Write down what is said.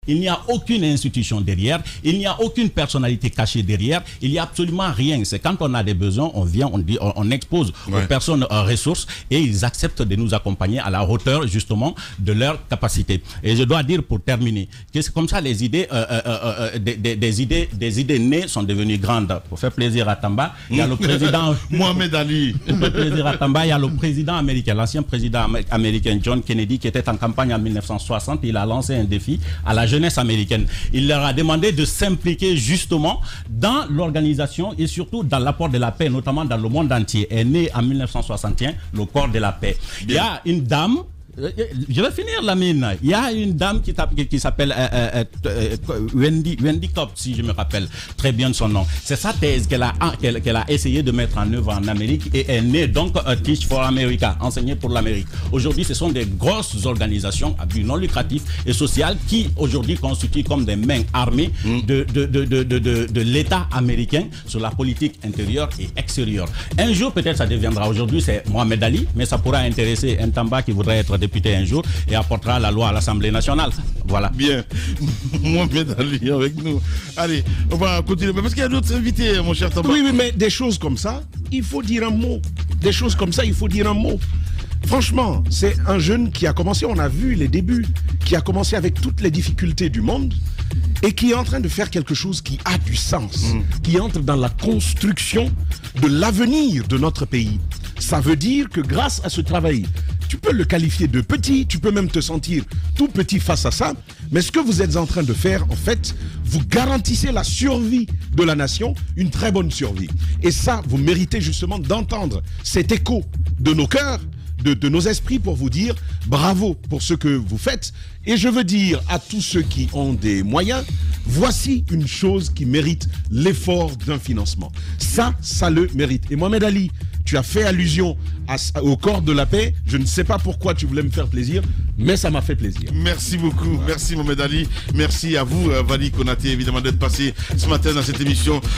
Il n'y a aucune institution derrière. Il n'y a aucune personnalité cachée derrière. Il n'y a absolument rien. C'est quand on a des besoins, on vient, on expose aux personnes ressources et ils acceptent de nous accompagner à la hauteur justement de leurs capacités. Et je dois dire pour terminer que c'est comme ça les idées, des idées nées sont devenues grandes. Pour faire plaisir à Tamba, il y a le président Mohamed Ali. Pour faire plaisir à Tamba, il y a le président américain, l'ancien président américain John Kennedy qui était en campagne en 1960. Il a lancé un défi à la jeunesse américaine. Il leur a demandé de s'impliquer justement dans l'organisation et surtout dans l'apport de la paix, notamment dans le monde entier. Est né en 1961 le corps de la paix. Il y a une dame. Je vais finir la mine. Il y a une dame qui s'appelle Wendy Cobb, si je me rappelle très bien de son nom. C'est sa thèse qu'elle a essayé de mettre en œuvre en Amérique et est née donc Teach for America, enseigner pour l'Amérique. Aujourd'hui, ce sont des grosses organisations à but non lucratif et social qui aujourd'hui constituent comme des mains armées de l'État américain sur la politique intérieure et extérieure. Un jour, peut-être ça deviendra, aujourd'hui c'est Mohamed Ali, mais ça pourra intéresser un Tamba qui voudrait être député un jour et apportera la loi à l'Assemblée nationale. Voilà. Bien. Mohamed Ali avec nous. Allez, on va continuer. Parce qu'il y a d'autres invités, mon cher Tamba. Oui, mais des choses comme ça, il faut dire un mot. Des choses comme ça, il faut dire un mot. Franchement, c'est un jeune qui a commencé, on a vu les débuts, qui a commencé avec toutes les difficultés du monde et qui est en train de faire quelque chose qui a du sens, qui entre dans la construction de l'avenir de notre pays. Ça veut dire que grâce à ce travail, tu peux le qualifier de petit, tu peux même te sentir tout petit face à ça, mais ce que vous êtes en train de faire, en fait, vous garantissez la survie de la nation, une très bonne survie. Et ça, vous méritez justement d'entendre cet écho de nos cœurs, de nos esprits pour vous dire bravo pour ce que vous faites. Et je veux dire à tous ceux qui ont des moyens, voici une chose qui mérite l'effort d'un financement. Ça le mérite. Et Mohamed Ali, tu as fait allusion au corps de la paix. Je ne sais pas pourquoi tu voulais me faire plaisir, mais ça m'a fait plaisir. Merci beaucoup. Voilà. Merci Mohamed Ali. Merci à vous, Vali Konaté, évidemment, d'être passé ce matin dans cette émission.